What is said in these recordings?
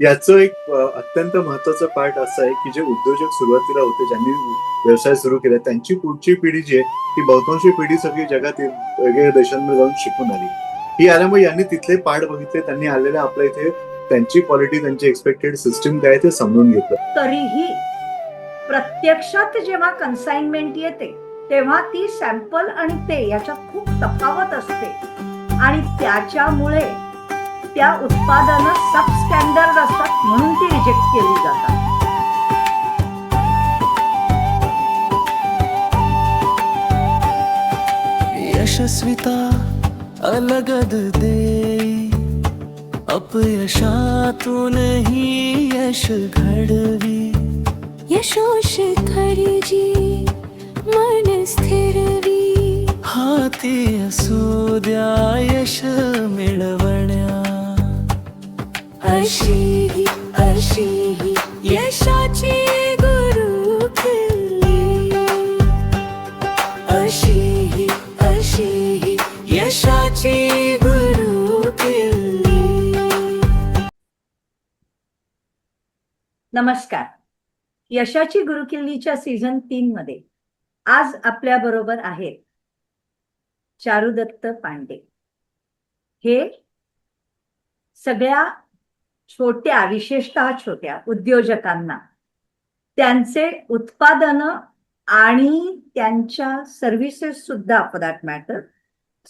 याचं एक अत्यंत महत्वाचं पार्ट असं आहे की जे उद्योजक सुरुवातीला होते, ज्यांनी व्यवसाय सुरू केला, त्यांची पुढची पिढी जी आहे ती बहुतांशी पिढी सगळी जगातील वेगवेगळ्या देशांमध्ये जाऊन शिकून आली. ही आल्यामुळे यांनी तिथले पाठ बघितले, त्यांनी आलेल्या आपल्या इथे त्यांची क्वालिटी, त्यांची एक्सपेक्टेड सिस्टीम काय ते समजून घेतलं. तरीही प्रत्यक्षात जेव्हा कन्साइनमेंट येते तेव्हा ती सॅम्पल आणि ते याच्यात खूप तफावत असते आणि त्याच्यामुळे त्या उत्पादनं सबस्टँडर्ड असतात म्हणून ती रिजेक्ट केली जातात. यशस्विता अलगद दे, अपयशातूनही यश घडवी. यशोशिखरी मन स्थिरवी. हाती असू द्या यश मिळवण्या. अशी अशी यशाची गुरुकिल्ली. अशी अशी यशाची गुरुकिल्ली. नमस्कार. यशाची गुरुकिल्लीच्या सीझन 3 मध्ये आज आपल्या बरोबर आहेत चारुदत्त पांडे. हे सगळ्या छोट्या, विशेषतः छोट्या उद्योजकांना त्यांचे उत्पादनं आणि त्यांच्या सर्व्हिसेस सुद्धा फॉर दॅट मॅटर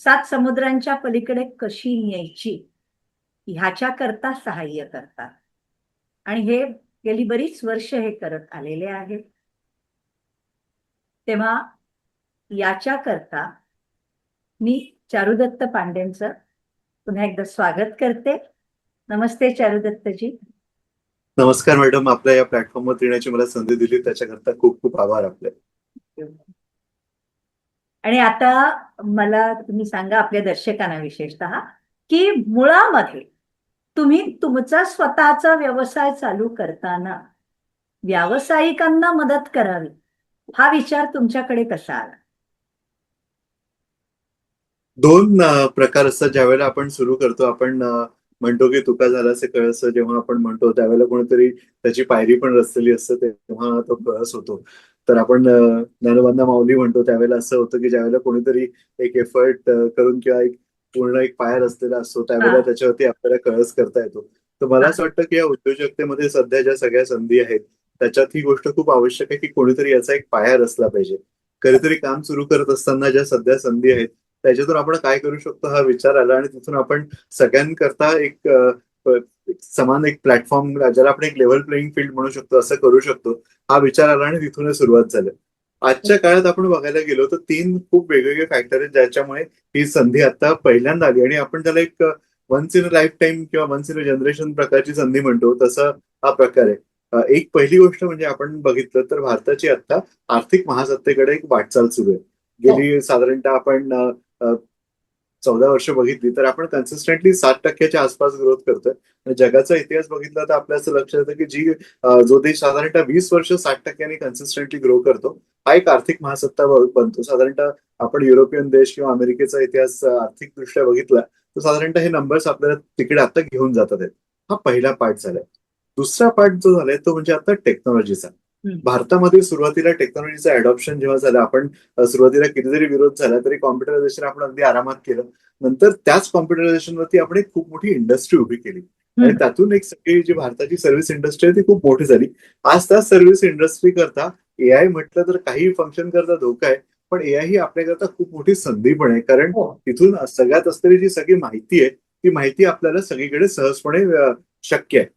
7 समुद्रांच्या पलीकडे कशी न्यायची ह्याच्या करता सहाय्य करतात आणि हे गेली बरीच वर्ष हे करत आलेले आहेत. तेव्हा याच्या करता मी चारुदत्त पांडेंचं पुन्हा एकदा स्वागत करते. नमस्ते चारुदत्तजी. नमस्कार मॅडम, आपल्या या प्लॅटफॉर्मवर येण्याची मला संधी दिली त्याच्याकरता खूप खूप आभार आपले. आणि आता मला तुम्ही सांगा आपल्या दर्शकांना विशेषतः की मुळामध्ये तुम्ही तुमचा स्वतःचा व्यवसाय चालू करताना व्यावसायिकांना मदत करावी हा विचार तुमच्याकडे कसा आला? दोन प्रकार असतात. ज्यावेळेला आपण सुरू करतो, आपण म्हणतो की तुका झाल्याचे कळस, जेव्हा आपण म्हणतो त्यावेळेला कोणीतरी त्याची पायरी पण रचलेली असते, तेव्हा तो कळस होतो. तर आपण ज्ञानोबांना माऊली म्हणतो त्यावेळेला असं होतं की ज्यावेळेला कोणीतरी एक एफर्ट करून किंवा एक पूर्ण एक पाय रचलेला असतो त्यावेळेला त्याच्यावरती आपल्याला कळस करता येतो. तर मला असं वाटतं की या उद्योजकतेमध्ये सध्या ज्या सगळ्या संधी आहेत त्याच्यात ही गोष्ट खूप आवश्यक आहे की कोणीतरी याचा एक पाया रचला पाहिजे. कधीतरी काम सुरू करत असताना ज्या सध्या संधी आहेत त्याच्यातून आपण काय करू शकतो हा विचार आला आणि तिथून आपण सगळ्यांकरता एक समान एक प्लॅटफॉर्म, ज्याला आपण एक लेव्हल प्लेइंग फील्ड म्हणू शकतो, असं करू शकतो हा विचार आला आणि तिथूनच सुरुवात झाली. आजच्या काळात आपण बघायला गेलो तर 3 खूप वेगवेगळे फॅक्टर आहेत ज्याच्यामुळे ही संधी आता पहिल्यांदा आली आणि आपण त्याला एक once in a lifetime किंवा वन्स इन अ जनरेशन प्रकारची संधी म्हणतो, तसं हा प्रकार आहे. एक पहिली गोष्ट म्हणजे आपण बघितलं तर भारताची आता आर्थिक महासत्तेकडे एक वाटचाल सुरू आहे. गेली साधारणतः आपण 14 वर्ष बघितली तर आपण कन्सिस्टंटली 7% आसपास ग्रोथ करतोय. आणि जगाचा इतिहास बघितला तर आपल्या असं लक्षात येतं की जो देश साधारणतः 20 वर्ष 60% कन्सिस्टंटली ग्रो करतो हा एक आर्थिक महासत्ता बनतो. साधारणतः आपण युरोपियन देश किंवा अमेरिकेचा इतिहास आर्थिकदृष्ट्या बघितला तर साधारणतः हे नंबर्स आपल्याला तिकडे आता घेऊन जातात आहेत. हा पहिला पार्ट झालाय. दुसरा पार्ट जो झालाय तो म्हणजे आता टेक्नॉलॉजीचा. भारतामध्ये सुरुवातीला टेक्नॉलॉजीचं अडॉप्शन जेव्हा झालं, आपण सुरुवातीला कितीतरी विरोध झाला तरी कॉम्प्युटरायझेशन आपण अगदी आरामात केलं. नंतर त्याच कॉम्प्युटरायझेशन वरती आपण एक खूप मोठी इंडस्ट्री उभी केली आणि त्यातून एक सगळी जी भारताची सर्व्हिस इंडस्ट्री आहे ती खूप मोठी झाली. आज त्या सर्व्हिस इंडस्ट्री करता एआय म्हटलं तर काही फंक्शन करता धोका आहे, पण एआय ही आपल्याकरता खूप मोठी संधी पण आहे. कारण तिथून सगळ्यात असलेली जी सगळी माहिती आहे ती माहिती आपल्याला सगळीकडे सहजपणे शक्य आहे.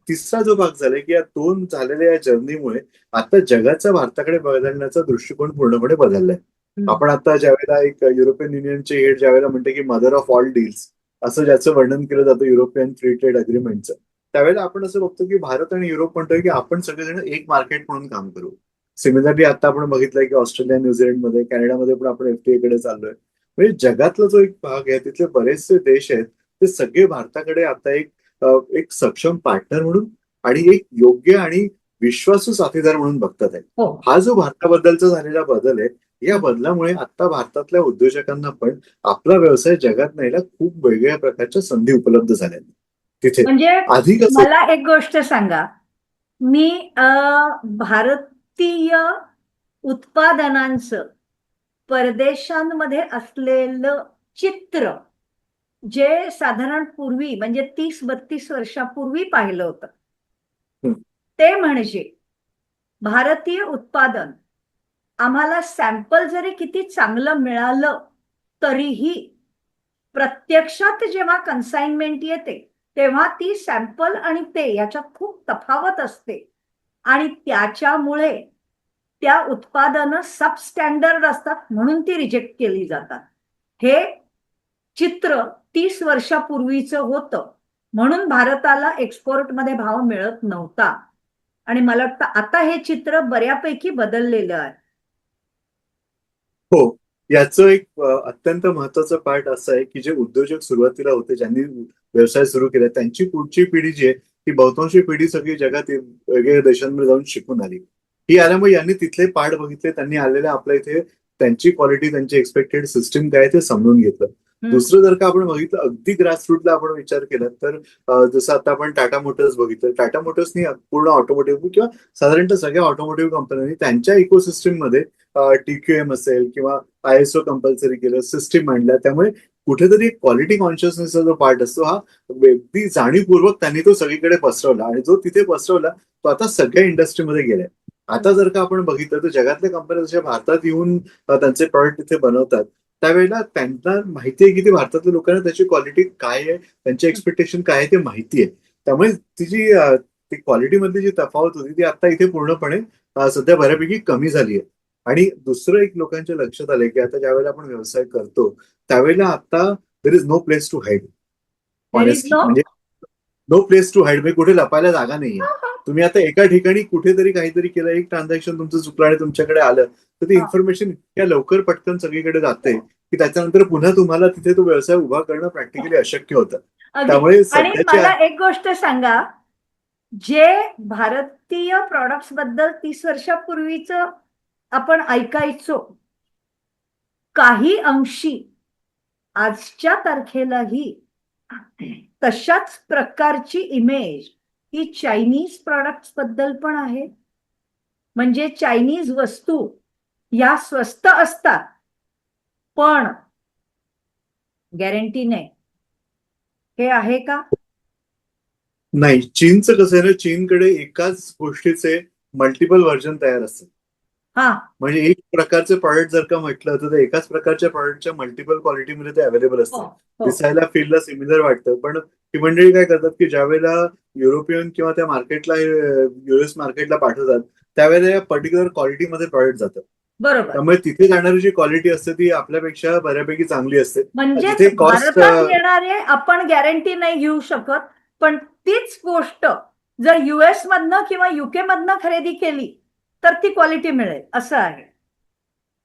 तिसरा जो भाग झालाय की या 2 झालेल्या या जर्नीमुळे आता जगाचा भारताकडे बदलण्याचा दृष्टिकोन पूर्णपणे बदललाय. आपण आता ज्यावेळेला एक युरोपियन युनियनचे हेड ज्यावेळेला म्हणते की मदर ऑफ ऑल डील्स असं ज्याचं वर्णन केलं जातं युरोपियन फ्री ट्रेड अग्रीमेंटचं, त्यावेळेला आपण असं बघतो की भारत आणि युरोप म्हणतोय की आपण सगळेजण एक मार्केट म्हणून काम करू. सिमिलरली आता आपण बघितलंय की ऑस्ट्रेलिया, न्यूझीलंडमध्ये, कॅनडामध्ये पण आपण एफटीए कडे चाललोय. म्हणजे जगातला जो एक भाग आहे तिथले बरेचसे देश आहेत ते सगळे भारताकडे आता एक सक्षम पार्टनर म्हणून आणि एक योग्य आणि विश्वासू साथीदार म्हणून बघतात आहे. हा जो भारताबद्दलचा झालेला बदल आहे, या बदलामुळे आता भारतातल्या उद्योजकांना पण आपला व्यवसाय जगात न्यायला खूप वेगवेगळ्या प्रकारच्या संधी उपलब्ध झाल्या. तिथे. म्हणजे आधी कसं मला एक गोष्ट सांगा, मी भारतीय उत्पादनांचं परदेशांमध्ये असलेलं चित्र जे साधारण पूर्वी म्हणजे 30-32 वर्षापूर्वी पाहिलं होतं, हं. ते म्हणजे भारतीय उत्पादन आम्हाला सॅम्पल जरी किती चांगलं मिळालं तरीही प्रत्यक्षात जेव्हा कन्साइनमेंट येते तेव्हा ती सॅम्पल आणि ते याच्यात खूप तफावत असते आणि त्याच्यामुळे त्या उत्पादनं सबस्टँडर्ड असतात म्हणून ती रिजेक्ट केली जातात. हे चित्र 30 वर्षापूर्वीचं होतं म्हणून भारताला एक्सपोर्टमध्ये भाव मिळत नव्हता आणि मला वाटतं आता हे चित्र बऱ्यापैकी बदललेलं आहे. हो, याचं एक अत्यंत महत्वाचं पार्ट असं आहे की जे उद्योजक सुरुवातीला होते, ज्यांनी व्यवसाय सुरू केला, त्यांची पुढची पिढी जी आहे ती बहुतांशी पिढी सगळी जगात वेगवेगळ्या देशांमध्ये जाऊन शिकून आली. ही आल्यामुळे यांनी तिथले पार्ट बघितले, त्यांनी आलेल्या आपल्या इथे त्यांची क्वालिटी, त्यांची एक्सपेक्टेड सिस्टीम काय ते समजून घेतलं. दुसरं जर का आपण बघितलं अगदी ग्रासरूटला आपण विचार केला तर जसं आता आपण टाटा मोटर्स बघितलं, टाटा मोटर्सनी पूर्ण ऑटोमोटिव्ह किंवा साधारणतः सगळ्या ऑटोमोटिव्ह कंपन्यांनी त्यांच्या इकोसिस्टीम मध्ये TQM असेल किंवा ISO कंपल्सरी केलं, सिस्टीम आणल्या. त्यामुळे कुठेतरी क्वालिटी कॉन्शियसनेसचा जो पार्ट असतो हा अगदी जाणीवपूर्वक त्यांनी तो सगळीकडे पसरवला आणि जो तिथे पसरवला तो आता सगळ्या इंडस्ट्रीमध्ये गेलाय. आता जर का आपण बघितलं तर जगातल्या कंपन्या जशा भारतात येऊन त्यांचे प्रॉडक्ट तिथे बनवतात, त्यावेळेला त्यांना माहिती आहे की ते भारतातल्या लोकांना त्याची क्वालिटी काय आहे, त्यांची एक्सपेक्टेशन काय आहे ते माहिती आहे. त्यामुळे तिची ती क्वालिटी मधली जी तफावत होती ती आता इथे पूर्णपणे सध्या बऱ्यापैकी कमी झाली आहे. आणि दुसरं एक लोकांच्या लक्षात आलंय की आता ज्यावेळेला आपण व्यवसाय करतो त्यावेळेला आता there is no place to hide. There is honestly no- म्हणजे नो प्लेस टू हाईड, म्हणजे कुठे लपायला जागा नाहीये. तुम्ही आता एका ठिकाणी कुठेतरी काहीतरी केलं, एक ट्रान्झॅक्शन तुमचं चुकलं आणि तुमच्याकडे आलं तर ती हा. इन्फॉर्मेशन इतक्या लवकर पटकन सगळीकडे जाते की त्याच्यानंतर पुन्हा तुम्हाला तिथे तो व्यवसाय उभा करणं प्रॅक्टिकली अशक्य होतं. अगदी. त्यामुळे आणि सध्याच्या मला एक गोष्ट सांगा, जे भारतीय प्रॉडक्ट्स बद्दल 30 वर्षापूर्वीच आपण ऐकायचो काही अंशी आजच्या तारखेलाही तशाच प्रकारची इमेज ही चायनीज प्रॉडक्ट्स बद्दल पण आहे. म्हणजे चायनीज वस्तू या स्वस्त असतात पण गॅरंटी नाही. हे आहे का? नाही, चीनचं कसं आहे ना, चीनकडे एकाच गोष्टीचे मल्टिपल व्हर्जन तयार असतात. हा, म्हणजे एक प्रकारचं प्रॉडक्ट जर का म्हटलं तर एकाच प्रकारच्या प्रॉडक्टच्या मल्टिपल क्वालिटीमध्ये ते अवेलेबल हो, असतात. हो. दिसायला फीलला सिमिलर वाटतं, पण ती मंडळी काय करतात की ज्या वेळेला युरोपियन किंवा त्या मार्केटला US मार्केटला पाठवतात त्यावेळेला या पर्टिक्युलर क्वालिटीमध्ये प्रॉडक्ट जातं. बरोबर. त्यामुळे तिथे जाणारी जी क्वालिटी असते ती आपल्यापेक्षा बऱ्यापैकी चांगली असते. म्हणजे जिथे कॉस्ट भारतात येणारे आपण गॅरंटी नाही घेऊ शकत, पण तीच गोष्ट जर US मधनं किंवा UK मधनं खरेदी केली तर ती क्वालिटी मिळेल असं आहे.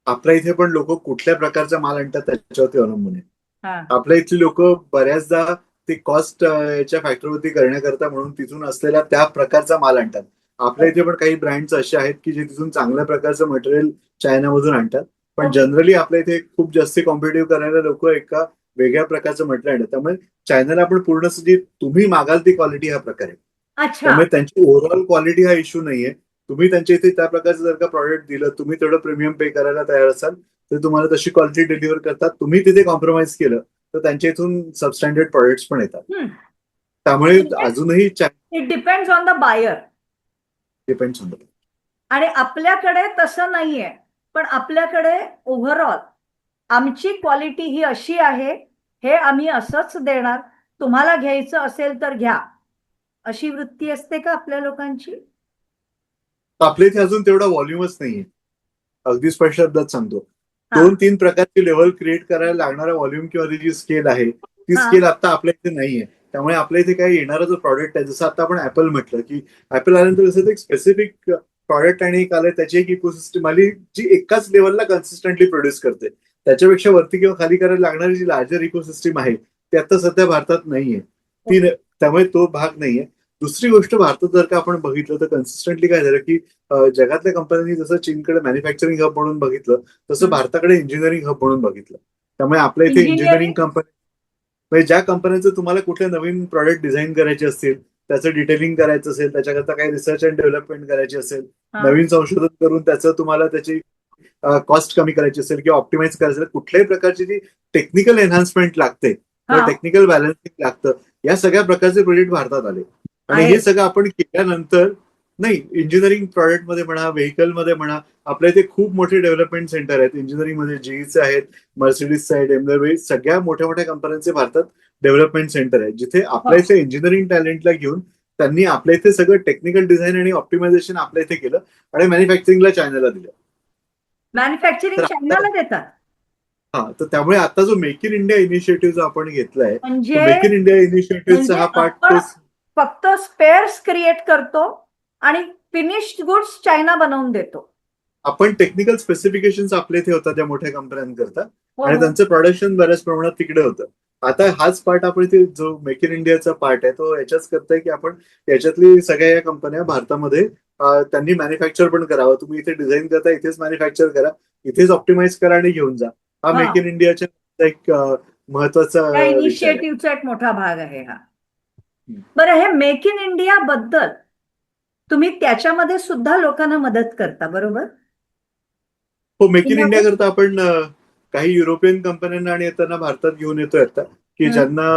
आपल्या इथे पण लोक कुठल्या प्रकारचा माल आणतात त्याच्यावरती अवलंबून आहे. हा. आपल्या इथली लोक बऱ्याचदा ते कॉस्ट याच्या फॅक्टरवरती करण्याकरता म्हणून तिथून असलेला त्या प्रकारचा माल आणतात. आपल्या इथे पण काही ब्रँड्स असे आहेत की जे तिथून चांगल्या प्रकारचं मटेरियल चायनामधून आणतात, पण जनरली आपल्या इथे खूप जास्त कॉम्पिटिव्ह करायला लोक एका वेगळ्या प्रकारचं मटेरियल आणतात. त्यामुळे चायनाला आपण पूर्ण जी तुम्ही मागाल ती क्वालिटी हा प्रकार आहे. अच्छा. त्यामुळे त्यांची ओव्हरऑल क्वालिटी हा इश्यू नाहीये. तुम्ही त्यांच्या इथे त्या प्रकारचं जर का प्रॉडक्ट दिलं, तुम्ही तेवढं प्रीमियम पे करायला तयार असाल तर तुम्हाला तशी क्वालिटी डिलिव्हर करतात. तुम्ही तिथे कॉम्प्रोमाइज केलं तर त्यांच्या इथून सबस्टँडर्ड प्रॉडक्ट्स पण येतात. त्यामुळे अजूनही it depends on the buyer. Depends on the. आणि आपल्याकडे तसं नाहीये, पण आपल्याकडे ओव्हरऑल आमची क्वालिटी ही अशी आहे, हे आम्ही असंच देणार, तुम्हाला घ्यायचं असेल तर घ्या, अशी वृत्ती असते का आपल्या लोकांची? आपल्या इथे अजून तेवढा व्हॉल्यूमच नाहीये. अगदी स्पष्ट शब्दात सांगतो, हा. 2-3 प्रकारची लेवल क्रिएट करायला लागणारा व्हॉल्यूम किंवा ती जी स्केल आहे ती हा. स्केल आता आपल्या इथे नाहीये. त्यामुळे आपल्या इथे काही येणारा जो प्रॉडक्ट आहे, जसं आता आपण ऍपल म्हटलं की ऍपल आल्यानंतर जसं एक स्पेसिफिक प्रॉडक्ट आणि एक आलं त्याची एक इकोसिस्टम आली जी एकाच लेवलला कन्सिस्टंटली प्रोड्यूस करते. त्याच्यापेक्षा वरती किंवा खाली करायला लागणारी जी लार्जर इकोसिस्टम आहे ती आता सध्या भारतात नाहीये. त्यामुळे तो भाग नाहीये. दुसरी गोष्ट, भारतात जर का आपण बघितलं तर कन्सिस्टंटली काय झालं की जगातल्या कंपन्यांनी जसं चीनकडे मॅन्युफॅक्चरिंग हब म्हणून बघितलं तसं भारताकडे इंजिनिअरिंग हब म्हणून बघितलं. त्यामुळे आपल्या इथे इंजिनिअरिंग कंपनी म्हणजे ज्या कंपन्यांचं तुम्हाला कुठले नवीन प्रॉडक्ट डिझाईन करायचे असतील, त्याचं डिटेलिंग करायचं असेल, त्याच्याकरता काही रिसर्च अँड डेव्हलपमेंट करायची असेल, हा. नवीन संशोधन करून त्याचं तुम्हाला त्याची कॉस्ट कमी करायची असेल किंवा ऑप्टिमाइज करायचं असेल, कुठल्याही प्रकारची जी टेक्निकल एन्हान्समेंट लागते किंवा हा. टेक्निकल बॅलन्सिंग लागतं, या सगळ्या प्रकारचे प्रोजेक्ट भारतात आले. आणि आहे. हे सगळं आपण केल्यानंतर नाही, इंजिनिअरिंग प्रोडक्ट मध्ये म्हणा, व्हेकल मध्ये म्हणा, आपल्या इथे खूप मोठे डेव्हलपमेंट सेंटर आहेत. इंजिनिअरिंग मध्ये जीईचे आहेत, मर्सिडीजचे आहेत, एमडब्ल्यू, सगळ्या मोठ्या मोठ्या कंपन्यांचे भारतात डेव्हलपमेंट सेंटर आहे, जिथे आपल्या इथे इंजिनिअरिंग टॅलेंटला घेऊन त्यांनी आपल्या इथे सगळं टेक्निकल डिझाईन आणि ऑप्टिमायझेशन आपल्या इथे केलं आणि मॅन्युफॅक्चरिंगला चायनाला दिलं. मॅन्युफॅक्चरिंग तर चायनाला देतात. हा, तर त्यामुळे आता जो मेक इन इंडिया इनिशिएटिव्ह जो आपण घेतलाय, तो म्हणजे मेक इन इंडिया इनिशिएटिव्हचा हा पार्ट आपण फक्त स्पेअर्स क्रिएट करतो आणि फिनिश्ड गुड्स चायना बनवून देतो. आपण टेक्निकल स्पेसिफिकेशन्स आपल्या इथे होतात त्या मोठ्या कंपन्यांकरता हो, आणि हो. त्यांचं प्रोडक्शन बऱ्याच प्रमाणात तिकडे होतं. आता हाच पार्ट आपण इथे जो मेक इन इंडियाचा पार्ट आहे तो याच्याच करतोय की आपण याच्यातली सगळ्या या कंपन्या भारतामध्ये त्यांनी मॅन्युफॅक्चर पण करावं. तुम्ही इथे डिझाईन करता, इथेच मॅन्युफॅक्चर करा, इथेच ऑप्टिमाइज करा आणि घेऊन जा. हा हा. मेक इन इंडियाच्या एक महत्वाचा त्या विचार आहे. इनिशिएटिव्हचा एक मोठा भाग आहे हा. हम्म. बरं, हे मेक इन इंडिया बद्दल तुम्ही त्याच्यामध्ये सुद्धा लोकांना मदत करता, बरोबर? हो, मेक इन इंडिया करता आपण काही युरोपियन कंपन्यांना आणि त्यांना भारतात घेऊन येतोय आता, की ज्यांना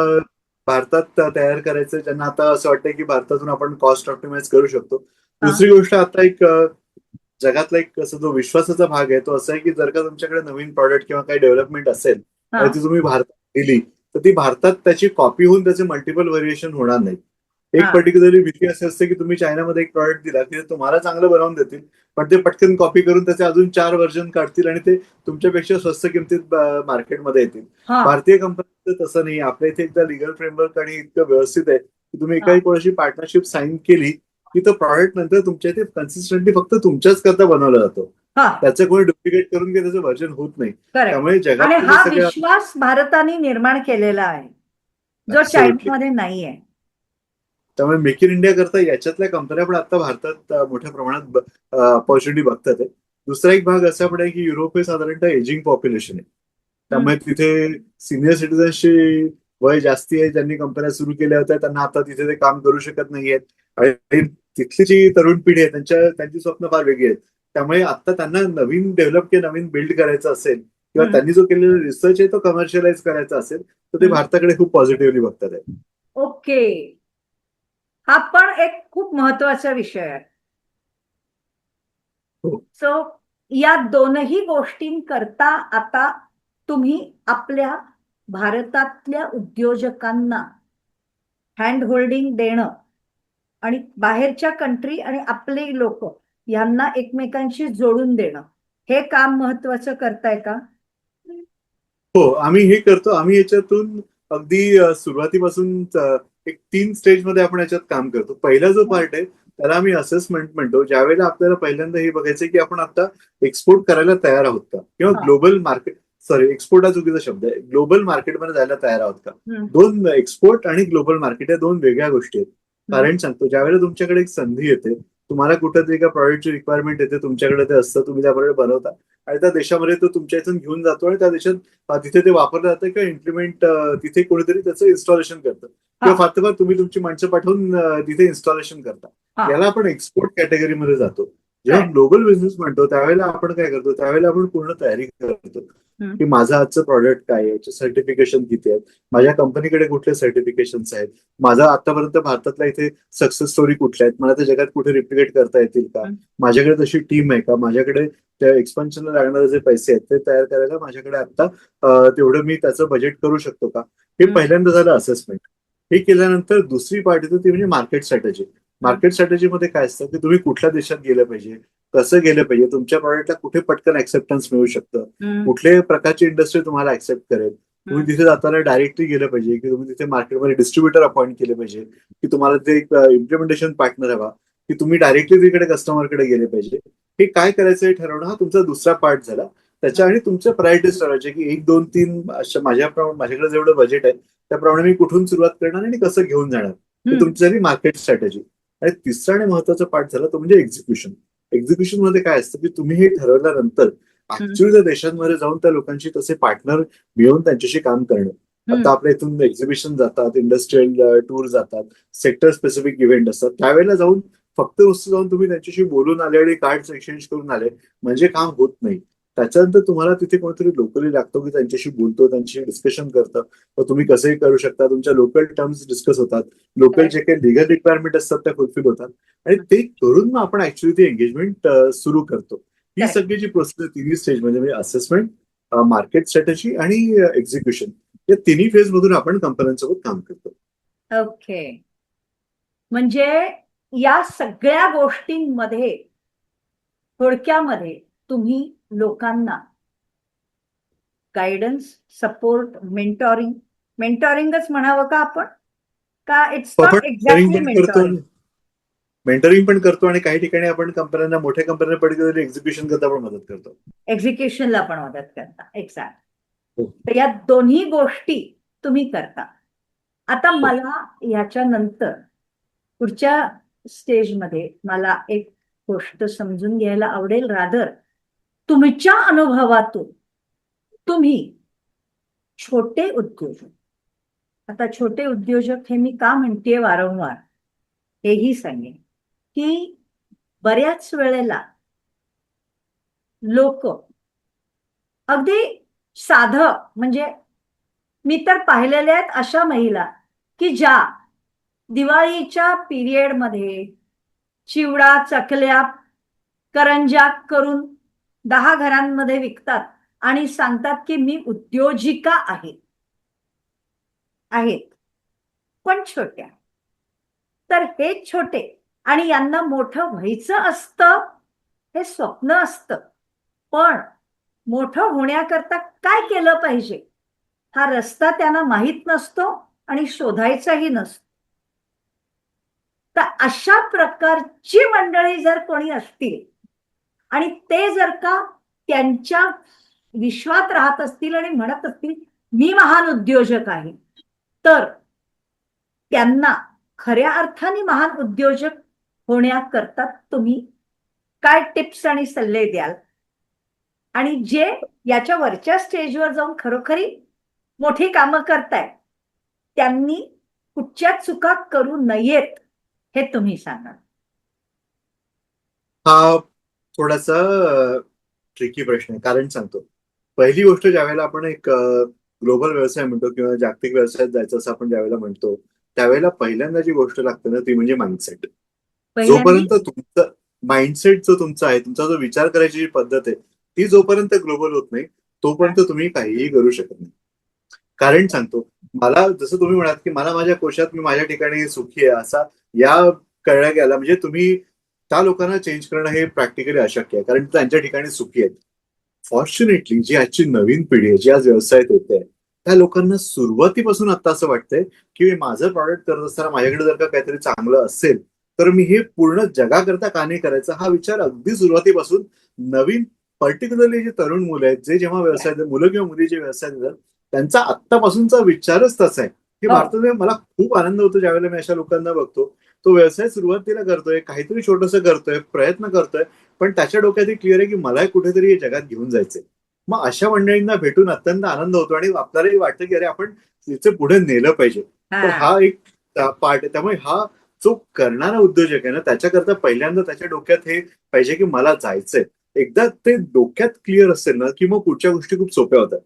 भारतात तयार करायचं, ज्यांना आता असं वाटतं की भारतातून आपण कॉस्ट ऑप्टिमाइज करू शकतो. दुसरी गोष्ट, आता एक जगातला एक असं जो विश्वासाचा भाग आहे तो असा आहे की जर का तुमच्याकडे नवीन प्रॉडक्ट किंवा काही डेव्हलपमेंट असेल आणि ती तुम्ही भारतात दिली तर ती भारतात त्याची कॉपी होऊन त्याचे मल्टिपल व्हेरिएशन होणार नाही. एक पर्टिक्युलरली भीती अशी असते की तुम्ही चायनामध्ये एक प्रॉडक्ट दिला की ते तुम्हाला चांगलं बनवून देतील, पण ते पटकन कॉपी करून त्याचे अजून 4 व्हर्जन काढतील आणि ते तुमच्यापेक्षा स्वस्त किमतीत मार्केटमध्ये येतील. भारतीय कंपन्यांचं तसं नाही. आपल्या इथे एकदा लिगल फ्रेमवर्क आणि इतकं व्यवस्थित आहे की तुम्ही एकाही कोणाशी पार्टनरशिप साईन केली की तो प्रॉडक्ट नंतर तुमच्या इथे कन्सिस्टंटली फक्त तुमच्याच करता बनवला जातो. त्याचं कोणी डुप्लिकेट करून त्याचं व्हर्जन होत नाही. त्यामुळे आणि जगात हा विश्वास भारताने निर्माण केलेला आहे जो चायनामध्ये नाहीये. त्यामुळे मेक इन इंडिया करता याच्यातल्या कंपन्या पण आता भारतात मोठ्या प्रमाणात ऑपॉर्च्युनिटी बघतात आहे. दुसरा एक भाग असा पण आहे की युरोप हे साधारणतः एजिंग पॉप्युलेशन आहे. त्यामुळे तिथे सिनियर सिटीजनची वय जास्ती आहे, ज्यांनी कंपन्या सुरू केल्या होत्या त्यांना आता तिथे ते काम करू शकत नाहीयेत आणि तिथली जी तरुण पिढी आहे त्यांची स्वप्न फार वेगळी आहेत. त्यामुळे आता त्यांना नवीन डेव्हलप किंवा नवीन बिल्ड करायचं असेल किंवा त्यांनी जो केलेला रिसर्च आहे तो कमर्शियलाइज करायचा असेल तर ते भारताकडे खूप पॉझिटिव्हली बघतात आहे. ओके, हा पण एक खूप महत्वाचा विषय आहे. सो या दोनही गोष्टींकरता आता तुम्ही आपल्या भारतातल्या उद्योजकांना हँड होल्डिंग देणं आणि बाहेरच्या कंट्री आणि आपले लोक यांना एकमेकांशी जोडून देणं हे काम महत्वाचं करताय का? हो, आम्ही हे करतो. आम्ही याच्यातून अगदी सुरुवातीपासून एक 3 स्टेजमध्ये आपण याच्यात काम करतो. पहिला जो पार्ट आहे त्याला आम्ही असेसमेंट म्हणतो. ज्यावेळेला आपल्याला पहिल्यांदा हे बघायचं की आपण आता एक्सपोर्ट करायला तयार आहोत का, किंवा ग्लोबल मार्केट, सॉरी एक्सपोर्ट हा चुकीचा शब्द आहे, ग्लोबल मार्केटमध्ये जायला तयार आहोत का. दोन, एक्सपोर्ट आणि ग्लोबल मार्केट या दोन वेगळ्या गोष्टी आहेत. कारण सांगतो, ज्यावेळेला तुमच्याकडे एक संधी येते, तुम्हाला कुठेतरी एका प्रॉडक्टची रिक्वायरमेंट येते, तुमच्याकडे ते असतं, तुम्ही त्या प्रॉडक्ट बनवता आणि त्या देशामध्ये तो तुमच्या इथून घेऊन जातो आणि त्या देशात तिथे ते वापरलं जातं किंवा इम्प्लिमेंट तिथे कोणीतरी त्याचं इन्स्टॉलेशन करतं किंवा फार तर फार तुम्ही तुमची माणसं पाठवून तिथे इन्स्टॉलेशन करता. याला आपण एक्सपोर्ट कॅटेगरीमध्ये जातो. जेव्हा ग्लोबल बिझनेस म्हणतो त्यावेळेला आपण काय करतो, त्यावेळेला आपण पूर्ण तयारी करतो की माझं आजचं प्रॉडक्ट काय आहे, याचे सर्टिफिकेशन किती आहेत, माझ्या कंपनीकडे कुठले सर्टिफिकेशन्स आहेत, माझा आतापर्यंत भारतातल्या इथे सक्सेस स्टोरी कुठल्या आहेत, मला त्या जगात कुठे रिप्लिकेट करता येतील का, माझ्याकडे तशी टीम आहे का, माझ्याकडे त्या एक्सपान्शनला लागणारे जे पैसे आहेत ते तयार करायला माझ्याकडे आता तेवढं मी त्याचं बजेट करू शकतो का. हे पहिल्यांदा झालं असेसमेंट. हे केल्यानंतर दुसरी पार्ट येते ती म्हणजे मार्केट स्ट्रॅटेजी. मार्केट स्ट्रॅटेजीमध्ये काय असतं की तुम्ही कुठल्या देशात गेलं पाहिजे, कसं गेलं पाहिजे, तुमच्या प्रॉडक्टला कुठे पटकन ऍक्सेप्टन्स मिळू शकतं, कुठल्या प्रकारची इंडस्ट्री तुम्हाला ऍक्सेप्ट करेल, तुम्ही तिथे जाताना डायरेक्टली गेलं पाहिजे की तुम्ही तिथे मार्केटमध्ये डिस्ट्रीब्युटर अपॉइंट केले पाहिजे, की तुम्हाला ते एक इम्प्लिमेंटेशन पार्टनर हवा, की तुम्ही डायरेक्टली तिकडे कस्टमरकडे गेले पाहिजे. हे काय करायचं हे ठरवणं हा तुमचा दुसरा पार्ट झाला. त्याच्या आणि तुमच्या प्रायोरिटीज ठरवायचे की 1, 2, 3 अशा माझ्याकडे जेवढं बजेट आहे त्याप्रमाणे मी कुठून सुरुवात करणार आणि कसं घेऊन जाणार, हे तुमची झाली मार्केट स्ट्रॅटेजी. आणि तिसरा आणि महत्वाचा पार्ट झाला तो म्हणजे एक्झिक्युशन. एक्झिक्युशन मध्ये काय असतं की तुम्ही हे ठरवल्यानंतर ऍक्च्युअली त्या देशांमध्ये जाऊन त्या लोकांशी तसे पार्टनर मिळवून त्यांच्याशी काम करणं. आता आपल्या इथून एक्झिबिशन जातात, इंडस्ट्रीयल टूर जातात, सेक्टर स्पेसिफिक इव्हेंट असतात, त्यावेळेला जाऊन फक्त नुसतं जाऊन तुम्ही त्यांच्याशी बोलून आले आणि कार्ड एक्सचेंज करून आले म्हणजे काम होत नाही. त्याच्यानंतर तुम्हाला तिथे कोणतरी लोकली लागतो की त्यांच्याशी बोलतो, त्यांच्याशी डिस्कशन करतं. मग तुम्ही कसंही करू शकता, तुमच्या लोकल टर्म्स डिस्कस होतात, लोकल जे काही लिगल रिक्वायरमेंट असतात त्या फुलफिल होतात आणि ते करून मग आपण ऍक्च्युली ती एंगेजमेंट सुरू करतो. ही Correct. सगळी जी प्रोसेस तिन्ही स्टेज म्हणजे असेसमेंट, मार्केट स्ट्रॅटेजी आणि एक्झिक्युशन या तिन्ही फेज मधून आपण कंपन्यांसोबत काम करतो. ओके. म्हणजे या सगळ्या गोष्टींमध्ये थोडक्यामध्ये तुम्ही लोकांना गायडन्स, सपोर्ट, मेंटॉरिंगच म्हणावं का आपण, का इट्स आपण नॉट एक्झॅक्टली पण करतो, मेंटॉरिंग? मेंटरिंग पण करतो आणि काही ठिकाणी आपण कंपन्यांना, मोठ्या कंपन्यांना पर्टिक्युलरली एक्झिक्युशन करता पण मदत करतो. एक्झिक्युशनला पण मदत करता. एक्झॅक्ट. हो. तर या दोन्ही गोष्टी तुम्ही करता. आता मला याच्यानंतर पुढच्या स्टेजमध्ये मला एक गोष्ट समजून घ्यायला आवडेल, रादर तुमच्या अनुभवातून तुम्ही छोटे उद्योजक, आता छोटे उद्योजक हे मी का म्हणतेय वारंवार हेही सांगेन की बऱ्याच वेळेला लोक अगदी साधं, म्हणजे मी तर पाहिलेल्या आहेत अशा महिला की ज्या दिवाळीच्या पिरियडमध्ये चिवडा, चकल्या, करंज्या करून 10 घरांमध्ये विकतात आणि सांगतात की मी उद्योजिका आहेत, पण छोट्या. तर हे छोटे आणि यांना मोठं व्हायचं असतं, हे स्वप्न असतं, पण मोठं होण्याकरता काय केलं पाहिजे हा रस्ता त्यांना माहीत नसतो आणि शोधायचाही नसतो. तर अशा प्रकारची मंडळी जर कोणी असतील आणि ते जर का त्यांच्या विश्वात राहत असतील आणि म्हणत असतील मी महान उद्योजक आहे, तर त्यांना खऱ्या अर्थाने महान उद्योजक होण्याकरता तुम्ही काय टिप्स आणि सल्ले द्याल? आणि जे याच्या वरच्या स्टेजवर जाऊन खरोखरी मोठी कामं करतायत त्यांनी कुठच्या चुका करू नयेत हे तुम्ही सांगा. हा थोडासा ट्रिकी प्रश्न आहे, कारण सांगतो. पहिली गोष्ट, ज्यावेळेला आपण एक ग्लोबल व्यवसाय म्हणतो किंवा जागतिक व्यवसायात जायचं असं आपण ज्यावेळेला म्हणतो, त्यावेळेला पहिल्यांदा जी गोष्ट लागते ना ती म्हणजे माइंडसेट. जोपर्यंत तुमचं माइंडसेट जो तुमचा आहे, तुमचा जो विचार करायची जी पद्धत आहे ती जोपर्यंत ग्लोबल होत नाही तोपर्यंत तुम्ही काहीही करू शकत नाही. कारण सांगतो, मला जसं तुम्ही म्हणाल की मला माझ्या कोशात मी माझ्या ठिकाणी सुखी आहे असा या कळल्या गेला, म्हणजे तुम्ही त्या लोकांना चेंज करणं हे प्रॅक्टिकली अशक्य आहे, कारण त्यांच्या ठिकाणी सुखी आहेत. फॉर्च्युनेटली जी आजची नवीन पिढी आहे, जी आज व्यवसायात येते, त्या लोकांना सुरुवातीपासून आता असं वाटतंय की माझं प्रॉडक्ट करत असताना माझ्याकडे जर का काहीतरी चांगलं असेल तर मी हे पूर्ण जगाकरता का नाही करायचं, हा विचार अगदी सुरुवातीपासून नवीन, पर्टिक्युलरली जे तरुण मुलं आहेत, जे जेव्हा व्यवसाय, मुलं किंवा मुली जे व्यवसाय देतात त्यांचा आत्तापासूनचा विचारच तसा आहे. हे भारतात मला खूप आनंद होतो ज्यावेळेला मी अशा लोकांना बघतो. तो व्यवसाय सुरुवातीला करतोय, काहीतरी छोटंसं करतोय, प्रयत्न करतोय, पण त्याच्या डोक्यात क्लिअर आहे की मला कुठेतरी हे जगात घेऊन जायचंय. मग अशा मंडळींना भेटून अत्यंत आनंद होतो आणि आपल्यालाही वाटतं की अरे आपण तिचे पुढे नेलं पाहिजे. तर हा एक पार्ट आहे. त्यामुळे हा जो करणारा उद्योजक आहे ना, त्याच्याकरता पहिल्यांदा त्याच्या डोक्यात हे पाहिजे की मला जायचंय. एकदा ते डोक्यात क्लिअर असेल ना की मग पुढच्या गोष्टी खूप सोप्या होतात.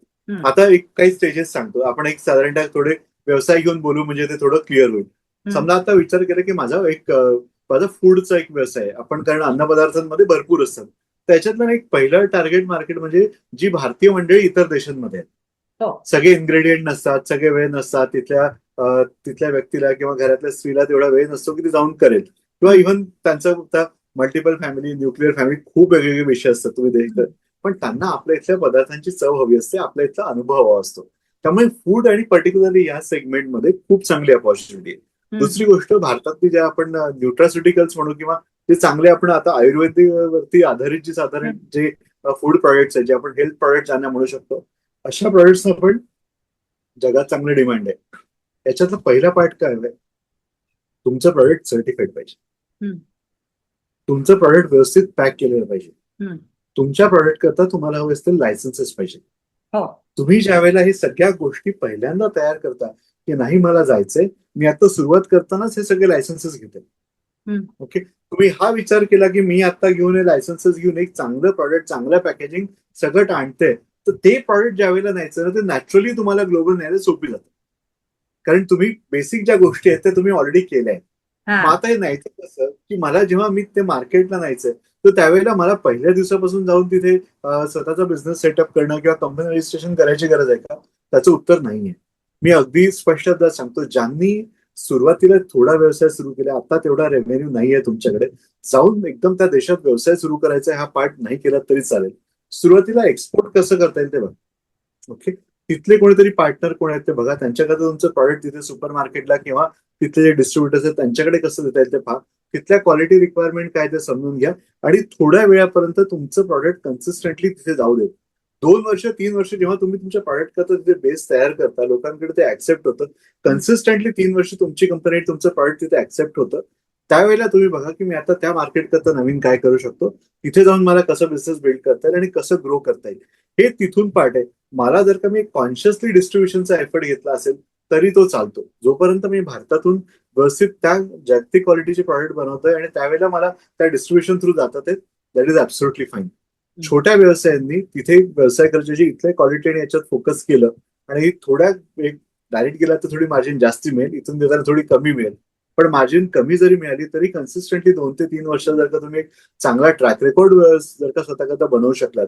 आता एक काही स्टेजेस सांगतो, आपण एक साधारणतः थोडे व्यवसाय घेऊन बोलू म्हणजे ते थोडं क्लिअर होईल. समजा आता विचार केला की माझा फूडचा एक व्यवसाय आहे, आपण कारण अन्नपदार्थांमध्ये भरपूर असतात. त्याच्यातलं एक पहिलं टार्गेट मार्केट म्हणजे जी भारतीय मंडळी इतर देशांमध्ये आहेत. सगळे इन्ग्रेडियंट नसतात, सगळे वेळ नसतात, तिथल्या व्यक्तीला किंवा घरातल्या स्त्रीला तेवढा वेळ नसतो की ती जाऊन करेल, किंवा इव्हन त्यांचा मल्टिपल फॅमिली, न्यूक्लिअर फॅमिली, खूप वेगवेगळे विषय असतात तुम्ही देखील, पण त्यांना आपल्या इथल्या पदार्थांची चव हवी असते, आपल्या इथला अनुभव हवा असतो. त्यामुळे फूड आणि पर्टिक्युलरली या सेगमेंटमध्ये खूप चांगली अपॉर्च्युनिटी आहे. दुसरी गोष्ट, भारतातली ज्या आपण न्यूट्रास्युटिकल्स म्हणू किंवा जे चांगले आपण आता आयुर्वेदिकवरती आधारित जे साधारण जे फूड प्रॉडक्ट्स आहेत, जे आपण हेल्थ प्रॉडक्ट ज्यांना म्हणू शकतो, अशा प्रॉडक्ट्सना पण जगात चांगलं डिमांड आहे. याच्यातला पहिला पार्ट काय आहे, तुमचं प्रॉडक्ट सर्टिफाईड पाहिजे, तुमचं प्रॉडक्ट व्यवस्थित पॅक केलेलं पाहिजे, तुमच्या प्रॉडक्ट करता तुम्हाला हवे असतील लायसन्सेस पाहिजे. हो. तुम्ही ज्या वेळेला हे सगळ्या गोष्टी पहिल्यांदा तयार करता की नाही मला जायचंय, मी आता सुरुवात करतानाच हे सगळे लायसन्सेस घेते. हम्म. ओके, तुम्ही हा विचार केला की मी आता घेऊन हे लायसन्सेस घेऊन एक चांगलं प्रॉडक्ट, चांगलं पॅकेजिंग सगळं आणतंय, तर ते प्रॉडक्ट ज्या वेळेला न्यायचं ना, ते नॅचरली तुम्हाला ग्लोबल न्यायला सोपी जातं. कारण तुम्ही बेसिक ज्या गोष्टी आहेत त्या तुम्ही ऑलरेडी केल्या आहेत. हा. मग आता हे न्यायचं कसं, की मला जेव्हा मी ते मार्केटला न्यायचंय, तर त्यावेळेला मला पहिल्या दिवसापासून जाऊन तिथे स्वतःचा बिझनेस सेटअप करणं किंवा कंपनी रजिस्ट्रेशन करायची गरज आहे का? त्याचं उत्तर नाहीये. मी अगदी स्पष्टता सांगतो, ज्यांनी सुरुवातीला थोडा व्यवसाय सुरू केला, आता तेवढा रेव्हेन्यू नाहीये तुमच्याकडे, जाऊन एकदम त्या देशात व्यवसाय सुरू करायचा हा पार्ट नाही केला तरी चालेल. सुरुवातीला एक्सपोर्ट कसं करता येईल ते बघा. ओके, तिथले कोणीतरी पार्टनर कोण आहेत ते बघा, त्यांच्याकडे तुमचं प्रॉडक्ट तिथे सुपर मार्केटला किंवा तिथले जे डिस्ट्रीब्युटर्स आहेत त्यांच्याकडे कसं देता येईल ते पहा. तिथल्या क्वालिटी रिक्वायरमेंट काय ते समजून घ्या आणि थोड्या वेळापर्यंत तुमचं प्रॉडक्ट कन्सिस्टंटली तिथे जाऊ दे. 2 वर्ष 3 वर्ष जेव्हा तुम्ही तुमच्या प्रॉडक्ट करता, तिथे बेस तयार करता, लोकांकडे ते ऍक्सेप्ट होतं, कन्सिस्टंटली 3 वर्ष तुमची कंपनी तुमचं प्रॉडक्ट तिथे ऍक्सेप्ट होतं, त्यावेळेला तुम्ही बघा की मी आता त्या मार्केट करता नवीन काय करू शकतो, तिथे जाऊन मला कसं बिझनेस बिल्ड करता येईल आणि कसं ग्रो करता येईल, हे तिथून पार्ट आहे. मला जर का मी कॉन्शियसली डिस्ट्रीब्युशनचा एफर्ट घेतला असेल तरी तो चालतो, जोपर्यंत मी भारतातून व्यवस्थित त्या जागतिक क्वालिटीचे प्रॉडक्ट बनवतोय आणि त्यावेळेला मला त्या डिस्ट्रीब्युशन थ्रू जातात, दॅट इज ऍब्सोल्युटली फाईन. छोट्या व्यवसायांनी तिथे व्यवसाय करायची इथल्या क्वालिटी आणि याच्यात फोकस केलं आणि थोड्या एक डायरेक्ट गेला तर थोडी मार्जिन जास्ती मिळेल, इथून देताना थोडी कमी मिळेल, पण मार्जिन कमी जरी मिळाली तरी कन्सिस्टंटली 2 ते 3 वर्ष जर का तुम्ही एक चांगला ट्रॅक रेकॉर्ड जर का स्वतःकरता बनवू शकलात,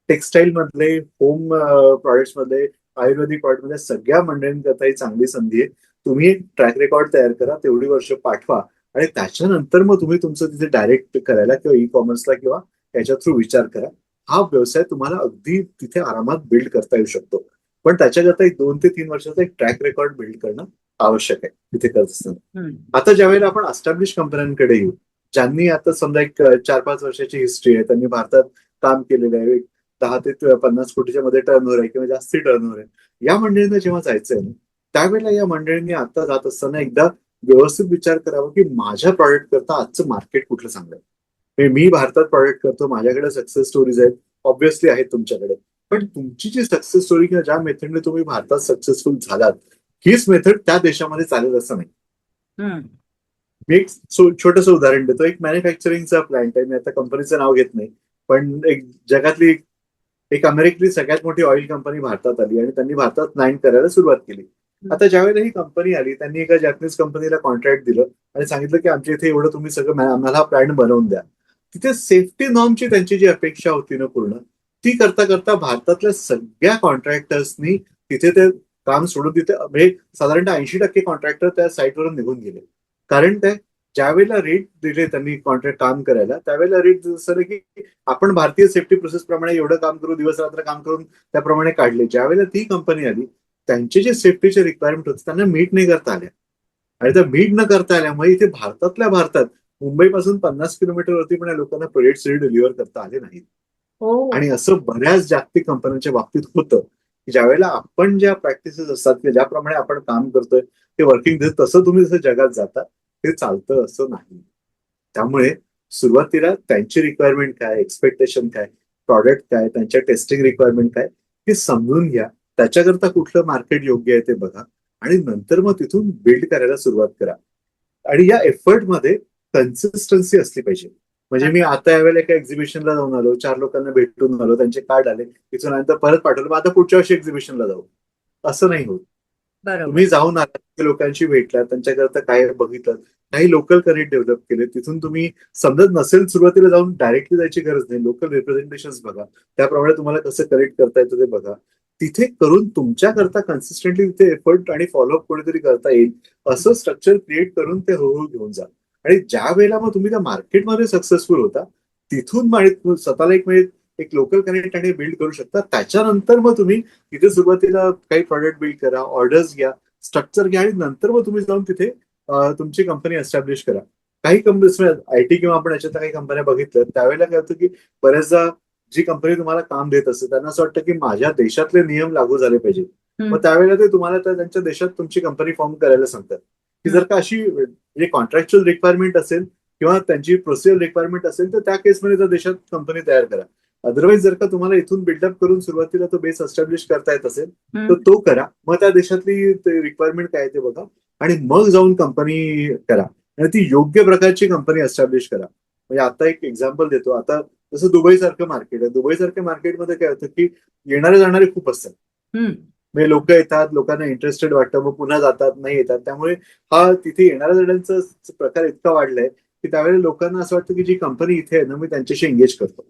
टेक्सटाईल मधले, होम प्रॉडक्ट्स मध्ये, आयुर्वेदिक प्रॉडक्ट मध्ये सगळ्या मंडळींकरता ही चांगली संधी आहे. तुम्ही ट्रॅक रेकॉर्ड तयार करा, तेवढी वर्ष पाठवा आणि त्याच्यानंतर मग तुम्ही तुमचं तिथे डायरेक्ट करायला किंवा ई कॉमर्सला किंवा याच्या थ्रू विचार करा. हा व्यवसाय तुम्हाला अगदी तिथे आरामात बिल्ड करता येऊ शकतो, पण त्याच्याकरता एक 2 ते 3 वर्षाचा एक ट्रॅक रेकॉर्ड बिल्ड करणं आवश्यक आहे तिथे करत असताना. आता ज्यावेळेला आपण अस्टॅब्लिश कंपन्यांकडे येऊ, ज्यांनी आता समजा एक 4-5 वर्षाची हिस्ट्री आहे, त्यांनी भारतात काम केलेलं आहे, 10 ते 50 कोटीच्या मध्ये टर्नओव्हर आहे किंवा जास्ती टर्नओव्हर आहे, या मंडळींना जेव्हा जायचंय ना, त्यावेळेला या मंडळींनी आता जात असताना एकदा व्यवस्थित विचार करावा की माझ्या प्रॉडक्ट करता आजचं मार्केट कुठलं चांगलं आहे. मी भारतात प्रॉडक्ट करतो, माझ्याकडे सक्सेस स्टोरीज आहेत, ऑब्व्हियसली आहेत तुमच्याकडे, पण तुमची जी सक्सेस स्टोरी किंवा ज्या मेथडने तुम्ही भारतात सक्सेसफुल झालात, हीच मेथड त्या देशामध्ये चालेल असं नाही. मी एक छोटस उदाहरण देतो. एक मॅन्युफॅक्चरिंगचा प्लांट आहे, मी आता कंपनीचं नाव घेत नाही, पण एक जगातली एक अमेरिकेतली सगळ्यात मोठी ऑइल कंपनी भारतात आली आणि त्यांनी भारतात प्लांट करायला सुरुवात केली. आता ज्यावेळेला ही कंपनी आली, त्यांनी एका जॅपनीज कंपनीला कॉन्ट्रॅक्ट दिलं आणि सांगितलं की आमच्या इथे एवढं तुम्ही सगळं आम्हाला प्लांट बनवून द्या. तिथे सेफ्टी नॉर्मची त्यांची जी अपेक्षा होती ना पूर्ण, ती करता करता भारतातल्या सगळ्या कॉन्ट्रॅक्टर्सनी तिथे ते काम सोडून तिथे म्हणजे साधारणतः 80% कॉन्ट्रॅक्टर त्या साईटवरून निघून गेले. कारण ते ज्यावेळेला रेट दिले त्यांनी कॉन्ट्रॅक्ट काम करायला, त्यावेळेला रेट जसं की आपण भारतीय सेफ्टी प्रोसेस प्रमाणे एवढं काम करू, दिवस रात्र काम करून त्याप्रमाणे काढले. ज्यावेळेला ती कंपनी आली, त्यांचे जे सेफ्टीचे रिक्वायरमेंट होते त्यांना मीट नाही करता आल्या आणि त्या मीट न करता आल्यामुळे इथे भारतातल्या भारतात मुंबईपासून 50 किलोमीटरवरती पण या लोकांना प्रोडक्ट डिलिव्हर करता आले नाहीत. आणि असं बऱ्याच जागतिक कंपन्यांच्या बाबतीत होतं की ज्यावेळेला आपण ज्या प्रॅक्टिसेस असतात की ज्याप्रमाणे आपण काम करतोय ते वर्किंग तसं तुम्ही जसं जगात जाता ते चालतं असं नाही. त्यामुळे सुरुवातीला त्यांची रिक्वायरमेंट काय, एक्सपेक्टेशन काय, प्रॉडक्ट काय, त्यांच्या टेस्टिंग रिक्वायरमेंट काय हे समजून घ्या, त्याच्याकरता कुठलं मार्केट योग्य आहे ते बघा आणि नंतर मग तिथून बिल्ड करायला सुरुवात करा. आणि या एफर्टमध्ये कन्सिस्टन्सी असली पाहिजे. म्हणजे मी आता यावेळेला एका एक्झिबिशनला जाऊन आलो, 4 लोकांना भेटून आलो, त्यांचे कार्ड आले, तिथून नंतर परत पाठवलं, मग आता पुढच्या वर्षी एक्झिबिशनला जाऊ, असं नाही होत. तुम्ही जाऊन आला, लोकांशी भेटला, त्यांच्याकरता काय बघितलं, काही लोकल कनेक्ट डेव्हलप केले, तिथून तुम्ही समजत नसेल सुरुवातीला जाऊन डायरेक्टली जायची गरज नाही, लोकल रिप्रेझेंटेशन बघा, त्याप्रमाणे तुम्हाला कसं कनेक्ट करता येतं ते बघा. तिथे करून तुमच्याकरता कन्सिस्टंटली तिथे एफर्ट आणि फॉलोअप कोणीतरी करता येईल असं स्ट्रक्चर क्रिएट करून ते हळूहळू घेऊन जा. आणि ज्या वेळेला मग तुम्ही त्या मार्केटमध्ये सक्सेसफुल होता, तिथून स्वतःला एक लोकल कनेक्ट आणि बिल्ड करू शकता. त्याच्यानंतर मग तुम्ही तिथे सुरुवातीला काही प्रॉडक्ट बिल्ड करा, ऑर्डर्स घ्या, स्ट्रक्चर घ्या आणि नंतर मग तुम्ही जाऊन तिथे तुमची कंपनी एस्टॅब्लिश करा. काही कंपनी आयटी किंवा आपण याच्यात काही कंपन्या बघितल्या, त्यावेळेला काय होतं की बऱ्याचदा जी कंपनी तुम्हाला काम देत असते त्यांना असं वाटतं की माझ्या देशातले नियम लागू झाले पाहिजे, मग त्यावेळेला ते तुम्हाला त्यांच्या देशात तुमची कंपनी फॉर्म करायला सांगतात. की जर का अशी म्हणजे कॉन्ट्रॅक्च्युअल रिक्वायरमेंट असेल किंवा त्यांची प्रोसिजर रिक्वायरमेंट असेल तर त्या केसमध्ये त्या देशात कंपनी तयार करा. अदरवाईज जर का तुम्हाला इथून बिल्डअप करून सुरुवातीला तो बेस एस्टॅब्लिश करता येत असेल तर हम्म. तो करा. मग त्या देशातली रिक्वायरमेंट काय आहे ते बघा आणि मग जाऊन कंपनी करा आणि ती योग्य प्रकारची कंपनी एस्टॅब्लिश करा. म्हणजे आता एक एक्झाम्पल देतो. आता जसं दुबई सारखं मार्केट आहे. दुबई सारख्या मार्केटमध्ये काय होतं की येणारे जाणारे खूप असतात. हम्म. म्हणजे लोक येतात, लोकांना इंटरेस्टेड वाटतं, मग पुन्हा जातात, नाही येतात. त्यामुळे हा तिथे येणाऱ्या जणांचा प्रकार इतका वाढलाय की त्यावेळेला लोकांना असं वाटतं की जी कंपनी इथे आहे ना मी त्यांच्याशी एंगेज करतो.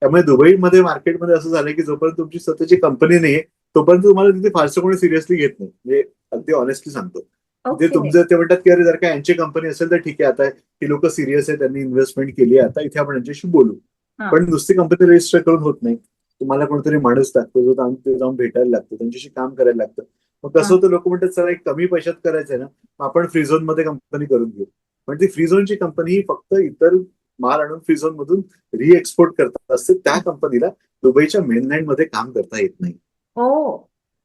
त्यामुळे दुबईमध्ये मार्केटमध्ये असं झालंय की जोपर्यंत तुमची स्वतःची कंपनी नाही तोपर्यंत तुम्हाला तिथे फारसं कोणी सिरियसली घेत नाही. म्हणजे अगदी ऑनेस्टली सांगतो. तिथे ओके. तुमचं ते म्हणतात की अरे जर का यांची कंपनी असेल तर ठीक आहे, आता ही लोक सिरियस आहे, त्यांनी इन्व्हेस्टमेंट केली आहे, आता इथे आपण यांच्याशी बोलू. हा. पण नुसती कंपनी रजिस्टर करून होत नाही. तुम्हाला कोणतरी माणूस लागतो जो ते जाऊन भेटायला लागतो, त्यांच्याशी काम करायला लागतं. मग कसं हा. होतं, लोक म्हणतात चला एक कमी पैशात करायचंय ना मग आपण फ्री झोन मध्ये कंपनी करून घेऊ. पण ती फ्री झोनची कंपनी ही फक्त इतर माल आणून फ्री झोन मधून री एक्सपोर्ट करतात असते. त्या कंपनीला दुबईच्या मेनलँड मध्ये काम करता येत नाही ओ.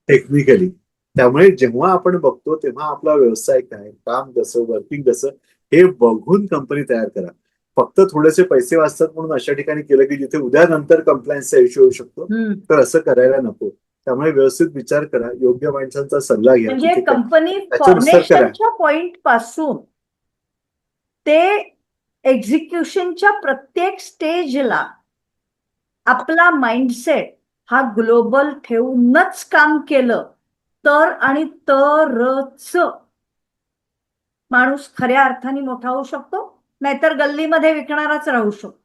टेक्निकली. त्यामुळे जेव्हा आपण बघतो तेव्हा आपला व्यवसाय काय, काम कसं, वर्किंग कसं हे बघून कंपनी तयार करा. फक्त थोडेसे पैसे वाचतात म्हणून अशा ठिकाणी केलं की जिथे उद्या नंतर कंप्लायन्सचा इश्यू होऊ शकतो, हम्म. तर असं करायला नको. त्यामुळे व्यवस्थित विचार करा, योग्य माणसांचा सल्ला घ्या, म्हणजे तिथे कंपनी त्याच्यानुसार करा. फॉर्मेशनच्या पॉइंट पासून ते एक्झिक्युशनच्या प्रत्येक स्टेजला आपला माइंडसेट हा ग्लोबल ठेवूनच काम केलं तर आणि तरच माणूस खऱ्या अर्थाने मोठा होऊ शकतो, नाहीतर गल्लीमध्ये विकणाराच राहू शकतो.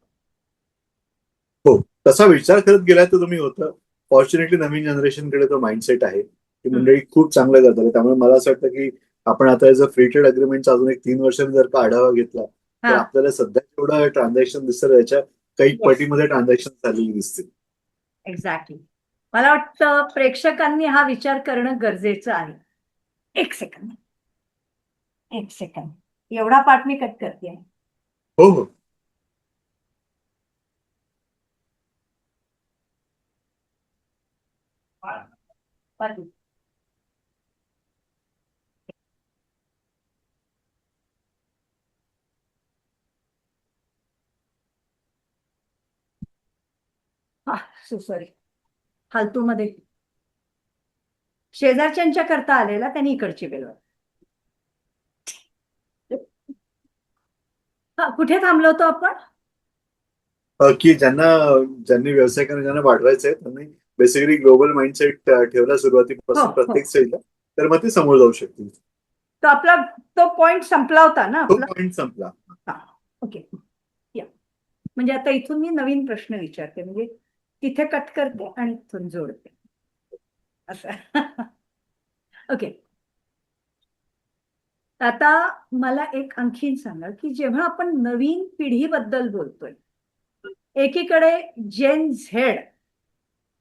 हो, तसा विचार करत गेला तर तुम्ही होतं. फॉर्च्युनेटली नवीन जनरेशनकडे तो माइंडसेट आहे. ती मंडळी खूप चांगलं करतात. त्यामुळे मला असं वाटतं की आपण आता जर फ्री ट्रेड अग्रीमेंटचा अजून एक 3 वर्षांनी जर का आढावा घेतला तर हा. आपल्याला सध्या जेवढं ट्रान्झॅक्शन दिसतं त्याच्या काही Yes. पटीमध्ये ट्रान्झॅक्शन झालेली दिसतील. एक्झॅक्टली. मला वाटतं प्रेक्षकांनी हा विचार करणं गरजेचं आहे. एक सेकंद, एक सेकंद. एवढा पाठ मी कट करते. हो हो. सॉरी, फालतूमध्ये शेजारच्यांच्या करता आलेला त्यांनी इकडची बेल वाजवली. हा, कुठे थांबलो होतो आपण? की ज्यांनी व्यवसाय करणं ज्यांना वाढवायचं त्यांनी बेसिकली ग्लोबल माइंडसेट ठेवला सुरुवातीपासून हो. प्रत्येक स्टेजला, तर मग ते समोर जाऊ शकतील. तो आपला तो पॉइंट संपला होता ना तो आपला. पॉइंट संपला. ओके. या, म्हणजे आता इथून मी नवीन प्रश्न विचारते, म्हणजे तिथे कट करते आणि इथून जोडते असं. ओके. आता मला एक आणखीन सांगा की जेव्हा आपण नवीन पिढीबद्दल बोलतोय, एकीकडे जेन झेड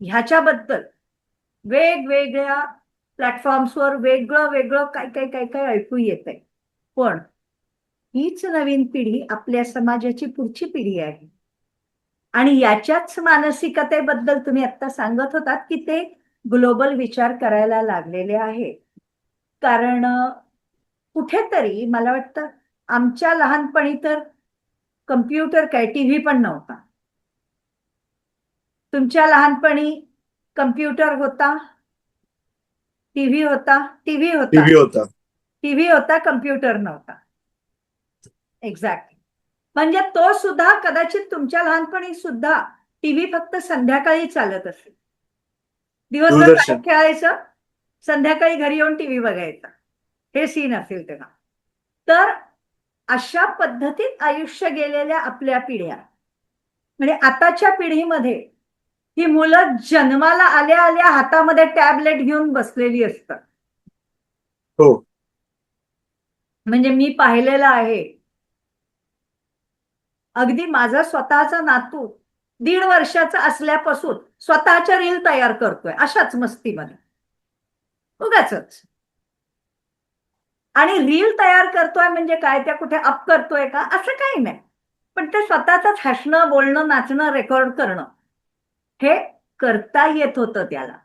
ह्याच्याबद्दल वेगवेगळ्या प्लॅटफॉर्म्सवर वेगळं वेगळं काय काय काय काय ऐकू येत आहे. पण हीच नवीन पिढी आपल्या समाजाची पुढची पिढी आहे आणि याच्याच मानसिकतेबद्दल तुम्ही आता सांगत होतात की ते ग्लोबल विचार करायला लागलेले आहे. कारण कुठेतरी मला वाटतं आमच्या लहानपणी तर कम्प्युटर काय टीव्ही पण नव्हता. तुमच्या लहानपणी कम्प्युटर होता, टीव्ही होता, टीव्ही होता, टीव्ही होता. टीव्ही होता, कम्प्युटर नव्हता. एक्झॅक्टली. म्हणजे तो सुद्धा कदाचित तुमच्या लहानपणी सुद्धा टीव्ही फक्त संध्याकाळी चालत असेल. दिवसभर दूरदर्शन. बाहेर खेळायचं, संध्याकाळी घरी येऊन टीव्ही बघायचा, हे सीन असेल तेव्हा. तर अशा पद्धतीत आयुष्य गेलेल्या आपल्या पिढ्या, म्हणजे आताच्या पिढीमध्ये ही मुलं जन्माला आल्या आल्या हातामध्ये टॅबलेट घेऊन बसलेली असतात. हो. म्हणजे मी पाहिलेलं आहे. अगदी माझा स्वतःचा नातू 1.5 वर्षाचा असल्यापासून स्वतःच्या रील तयार करतोय अशाच मस्तीमध्ये, उगाचच. आणि रील तयार करतोय म्हणजे काय, त्या कुठे अप करतोय का असं काही नाही, पण ते स्वतःच हसणं, बोलणं, नाचणं, रेकॉर्ड करणं हे करता येत होतं त्याला.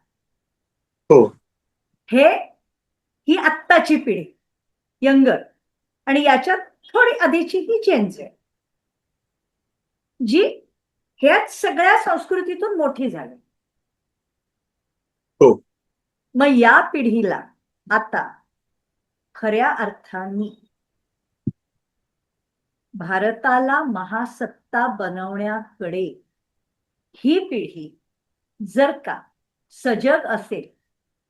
हो. ही आत्ताची पिढी, यंगर. आणि याच्यात थोडी आधीची ही चेंज आहे, जी ह्याच सगळ्या संस्कृतीतून मोठी झाली. हो. मग या पिढीला आता खऱ्या अर्थाने भारताला महासत्ता बनवण्याकडे ही पिढी जर का सजग असेल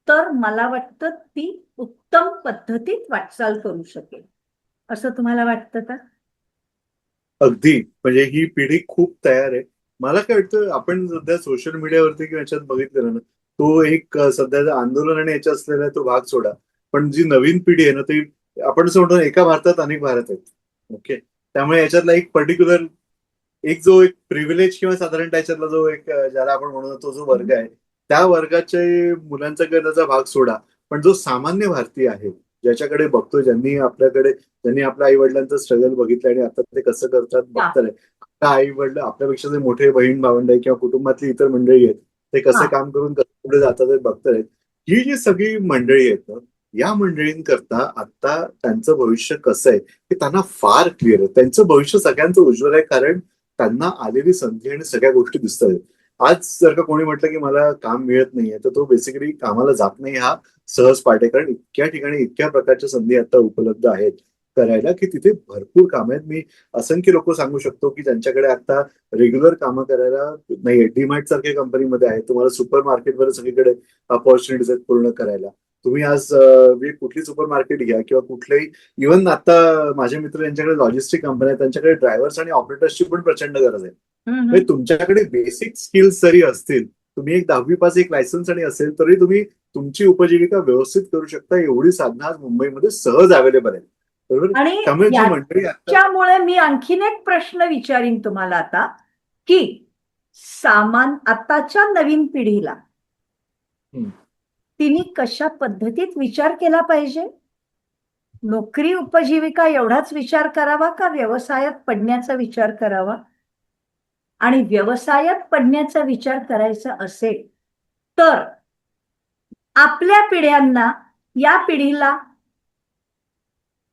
तर मला वाटतं ती उत्तम पद्धतीत वाटचाल करू शकेल, असं तुम्हाला वाटतं का? अगदी. म्हणजे ही पिढी खूप तयार आहे. मला काय वाटतं, आपण सध्या सोशल मीडियावरती किंवा याच्यात बघितलं ना, तो एक सध्याचा आंदोलन आणि याच्यात असलेला तो भाग सोडा. पण जी नवीन पिढी आहे ना, ती आपण असं म्हणतो ना, एका भारतात अनेक भारत आहेत. ओके. त्यामुळे याच्यातला एक पर्टिक्युलर एक जो एक प्रिव्हिलेज किंवा साधारण त्याच्यातला जो एक ज्याला आपण म्हणतो तो जो वर्ग आहे, त्या वर्गाचे मुलांचा किंवा त्याचा भाग सोडा. पण जो सामान्य भारतीय आहे, ज्याच्याकडे बघतोय, ज्यांनी आपल्या आई वडिलांचं स्ट्रगल बघितलं आणि आता ते कसं करतात हा बघताय. आपल्या आई वडील, आपल्यापेक्षा जे मोठे बहीण भावंड आहे किंवा कुटुंबातली इतर मंडळी आहेत, ते हा कसे काम करून कसं पुढे जातात हे बघतायत. ही जी सगळी मंडळी आहेत ना, या मंडळींकरता आता त्यांचं भविष्य कसं आहे हे त्यांना फार क्लिअर आहे. त्यांचं भविष्य सगळ्यांचं उज्ज्वल आहे, कारण त्यांना आलेली संधी आणि सगळ्या गोष्टी दिसतात. आज जर का कोणी म्हटलं की मला काम मिळत नाहीये, तर तो बेसिकली कामाला जात नाही हा सहज पाठ आहे. कारण इतक्या ठिकाणी इतक्या प्रकारच्या संधी आता उपलब्ध आहेत करायला, की तिथे भरपूर काम आहेत. मी असंख्य लोक सांगू शकतो की ज्यांच्याकडे आता रेग्युलर कामं करायला नाहीये. डीमार्ट सारख्या कंपनीमध्ये आहे, तुम्हाला सुपर मार्केटमध्ये सगळीकडे अपॉर्च्युनिटीज आहेत पूर्ण करायला. तुम्ही आज कुठली सुपर मार्केट घ्या किंवा कुठलेही, इव्हन आता माझे मित्र यांच्याकडे लॉजिस्टिक कंपन्या आहेत, त्यांच्याकडे ड्रायव्हर्स आणि ऑपरेटर्सची पण प्रचंड गरज आहे. म्हणजे तुमच्याकडे बेसिक स्किल्स जरी असतील, तुम्ही एक 10वी पास एक लायसन्स आणि असेल, तरी तुम्ही तुमची उपजीविका व्यवस्थित करू शकता. एवढी साधनं आज मुंबईमध्ये सहज अवेलेबल आहे. बरोबर. आणि त्यामुळे जी मंडळी आता याच्यामुळे मी आणखीन एक प्रश्न विचारीन तुम्हाला आता, की आताच्या नवीन पिढीला हम्म. तिने कशा पद्धतीत विचार केला पाहिजे? नोकरी उपजीविका एवढाच विचार करावा का व्यवसायात पडण्याचा विचार करावा? आणि व्यवसायात पडण्याचा विचार करायचा असेल तर आपल्या पिढ्यांना, या पिढीला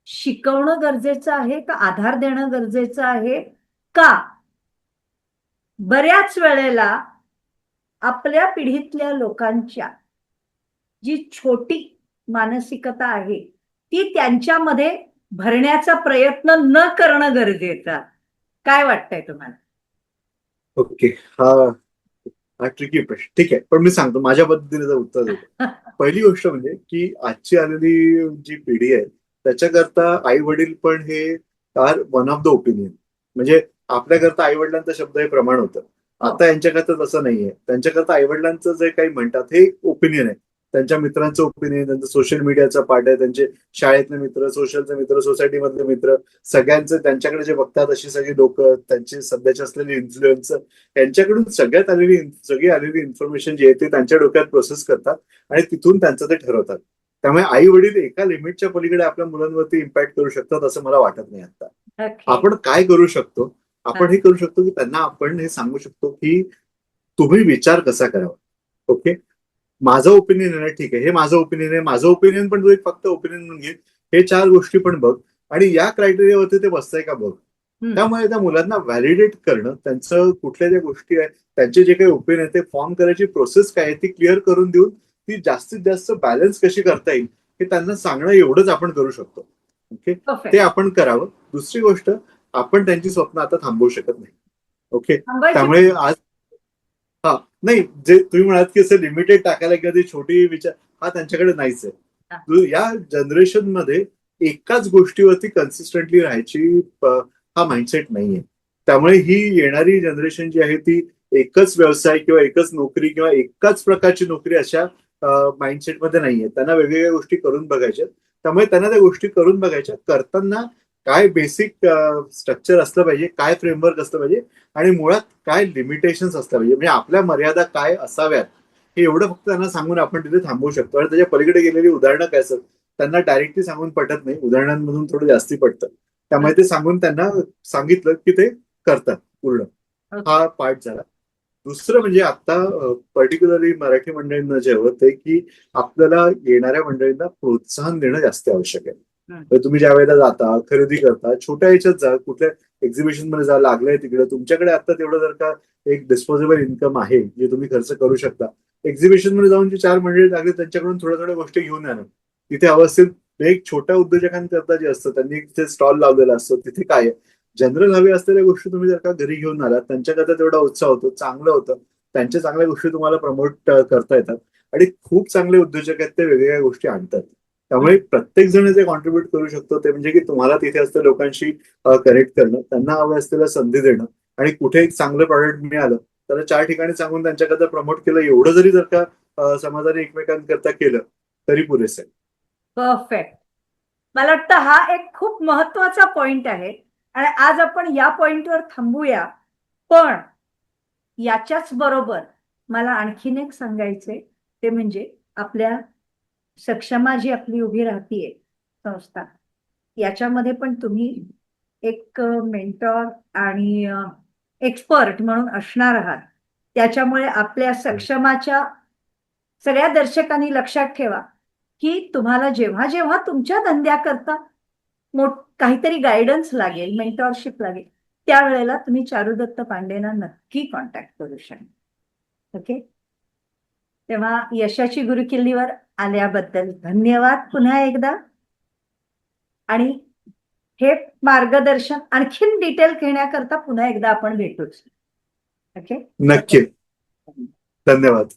शिकवणं गरजेचं आहे का आधार देणं गरजेचं आहे का बऱ्याच वेळेला आपल्या पिढीतल्या लोकांच्या जी छोटी मानसिकता आहे ती त्यांच्यामध्ये भरण्याचा प्रयत्न न करणं गरजेचं? काय वाटतंय तुम्हाला? ओके. हा ट्रिकी प्रश्न. ठीक आहे, पण मी सांगतो माझ्या पद्धतीने उत्तर देतो. पहिली गोष्ट म्हणजे की आजची आलेली जी पिढी आहे त्याच्याकरता आई वडील पण हे फार वन ऑफ द ओपिनियन. म्हणजे आपल्याकरता आई वडिलांचा शब्द हे प्रमाण होतं. आता यांच्याकरता तसं नाहीये. त्यांच्याकरता आई वडिलांचं जे काही म्हणतात हे ओपिनियन आहे. त्यांच्या मित्रांचं ओपिनियन, त्यांचं सोशल मीडियाचा पार्ट आहे, त्यांचे शाळेतले मित्र, सोशलचे मित्र, सोसायटीमधले मित्र, सगळ्यांचं त्यांच्याकडे जे बघतात अशी सगळी लोक, त्यांची सध्याची असलेली इन्फ्लुएन्स, यांच्याकडून सगळी आलेली इन्फॉर्मेशन जी आहे ते त्यांच्या डोक्यात प्रोसेस करतात आणि तिथून त्यांचं ते ठरवतात. त्यामुळे आई वडील एका लिमिटच्या पलीकडे आपल्या मुलांवरती इम्पॅक्ट करू शकतात असं मला वाटत नाही. आता आपण काय करू शकतो, आपण हे करू शकतो की त्यांना आपण हे सांगू शकतो की तुम्ही विचार कसा करावा. ओके. माझं ओपिनियन आहे ना, ठीक आहे, हे माझं ओपिनियन आहे, माझं ओपिनियन पण तू एक फक्त ओपिनियन म्हणून घे, हे 4 गोष्टी पण बघ आणि या क्रायटेरियावरती ते बसतंय का बघ. त्यामुळे त्या मुलांना व्हॅलिडेट करणं, त्यांचं कुठल्या ज्या गोष्टी आहेत, त्यांचे जे काही ओपिनियन आहे ते फॉर्म करायची प्रोसेस काय आहे ती क्लिअर करून देऊन ती जास्तीत जास्त बॅलन्स कशी करता येईल हे त्यांना सांगणं, एवढंच आपण करू शकतो. ओके. ते आपण करावं. दुसरी गोष्ट, आपण त्यांची स्वप्न आता थांबवू शकत नाही. ओके. त्यामुळे आज हा नाही, जे तुम्ही म्हणाल की असं लिमिटेड टाकायला किंवा ती छोटी विचार, हा त्यांच्याकडे नाहीच आहे. या जनरेशन मध्ये एकाच गोष्टीवरती कन्सिस्टंटली राहायची हा माइंडसेट नाहीये. त्यामुळे ही येणारी जनरेशन जी आहे ती एकच व्यवसाय किंवा एकच नोकरी किंवा एकाच प्रकारची नोकरी अशा माइंडसेटमध्ये नाहीये. त्यांना वेगवेगळ्या गोष्टी करून बघायच्या. त्यामुळे त्यांना त्या गोष्टी करून बघायच्या. करताना काय बेसिक स्ट्रक्चर असलं पाहिजे, काय फ्रेमवर्क असलं पाहिजे आणि मुळात काय लिमिटेशन्स असल्या पाहिजे, म्हणजे आपल्या मर्यादा काय असाव्यात हे एवढं फक्त त्यांना सांगून आपण तिथे थांबवू शकतो. आणि त्याच्या पलीकडे गेलेली उदाहरणं काय असतात त्यांना डायरेक्टली सांगून पटत नाही, उदाहरणांमधून थोडं जास्ती पडतं. त्यामुळे ते सांगून त्यांना सांगितलं की ते करतात पूर्ण. हा पार्ट झाला. दुसरं म्हणजे आता पर्टिक्युलरली मराठी मंडळींना जे होतं की आपल्याला येणाऱ्या मंडळींना प्रोत्साहन देणं जास्त आवश्यक आहे. तर तुम्ही ज्या वेळेला जाता, खरेदी करता, छोट्या याच्यात जा, कुठल्या एक्झिबिशन मध्ये जा, लागलंय तिकडे, तुमच्याकडे आता तेवढं जर का एक डिस्पोजेबल इन्कम आहे जे तुम्ही खर्च करू शकता, एक्झिबिशन मध्ये जाऊन जी 4 मंडळी लागली त्यांच्याकडून थोड्या थोड्या गोष्टी घेऊन येणं. तिथे अवस्थित एक छोट्या उद्योजकांकरता जे असतं त्यांनी तिथे स्टॉल लावलेला असतो, तिथे काय जनरल हवे असलेल्या गोष्टी तुम्ही जर का घरी घेऊन आलात, त्यांच्याकरता तेवढा उत्साह होतो, चांगलं होतं, त्यांच्या चांगल्या गोष्टी तुम्हाला प्रमोट करता येतात आणि खूप चांगले उद्योजक आहेत ते वेगवेगळ्या गोष्टी आणतात. त्यामुळे प्रत्येक जण जे कॉन्ट्रीब्युट करू शकतो ते म्हणजे की तुम्हाला तिथे असलेल्या लोकांशी कनेक्ट करणं, त्यांना हव्या असलेल्या संधी देणं आणि कुठे एक चांगलं प्रॉडक्ट मिळालं तर 4 ठिकाणी सांगून त्यांच्याकरता प्रमोट केलं, एवढं जरी जर का समाजाने एकमेकांकरता केलं तरी पुरेसं आहे. परफेक्ट. मला वाटतं हा एक खूप महत्वाचा पॉइंट आहे आणि आज आपण या पॉइंटवर थांबूया. पण याच्याच बरोबर मला आणखीन एक सांगायचंय ते म्हणजे आपल्या सक्षमा जी आपली उभी राहतीये संस्था, याच्यामध्ये पण तुम्ही एक मेंटॉर आणि एक्सपर्ट म्हणून असणार आहात. त्याच्यामुळे आपल्या सक्षमाच्या सगळ्या दर्शकांनी लक्षात ठेवा की तुम्हाला जेव्हा जेव्हा तुमच्या धंद्याकरता काहीतरी गायडन्स लागेल, मेंटॉरशिप लागेल, त्यावेळेला तुम्ही चारुदत्त पांडेंना नक्की कॉन्टॅक्ट करू शकता. ओके. तेव्हा यशाची गुरुकिल्लीवर आल्याबद्दल धन्यवाद पुन्हा एकदा. आणि हे मार्गदर्शन आणखीन डिटेल घेण्याकरता पुन्हा एकदा आपण भेटूच. ओके. नक्की. धन्यवाद.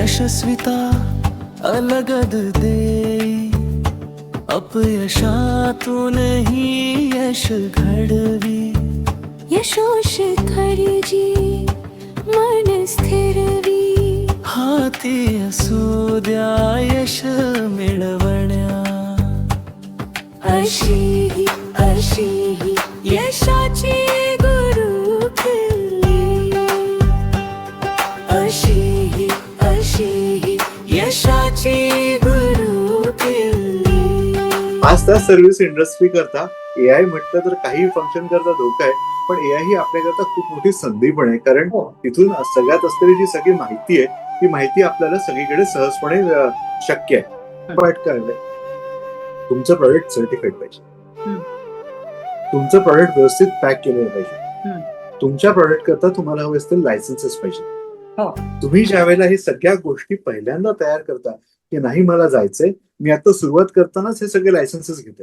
यशस्विता अलगद देई अपयशातूनही यश घडवी यशोशिखर जी मन स्थिरवी हाती असू द्या यश मिळवण्या अशी ही यशाची गुरुकिल्ली अशी ही यशाची गुरुकिल्ली. आज त्या सर्व्हिस इंडस्ट्री करता एआय म्हटलं तर काही फंक्शन करता धोका आहे, पण एआय ही आपल्याकरता खूप मोठी संधी पण आहे. कारण तिथून सगळ्यात असलेली जी सगळी माहिती आहे ती माहिती आपल्याला सगळीकडे सहजपणे शक्य आहे. पण काय तुमचं प्रॉडक्ट सर्टिफाईड पाहिजे, तुमचं प्रॉडक्ट व्यवस्थित पॅक केलेलं पाहिजे, तुमच्या प्रॉडक्ट करता तुम्हाला हवे असतील लायसन्सेस पाहिजे. तुम्ही ज्या वेळेला हे सगळ्या गोष्टी पहिल्यांदा तयार करता की नाही मला जायचंय, मी आता सुरुवात करतानाच हे सगळे लायसन्सेस घेते.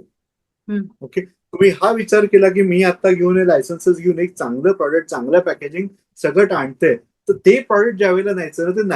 ओके. तुम्ही हा विचार केला की मी आता घेऊन हे लायसन्सेस घेऊन एक चांगलं प्रॉडक्ट, चांगलं पॅकेजिंग सगळं आणते, तर ते प्रॉडक्ट ज्या वेळेला न्यायचं ना ते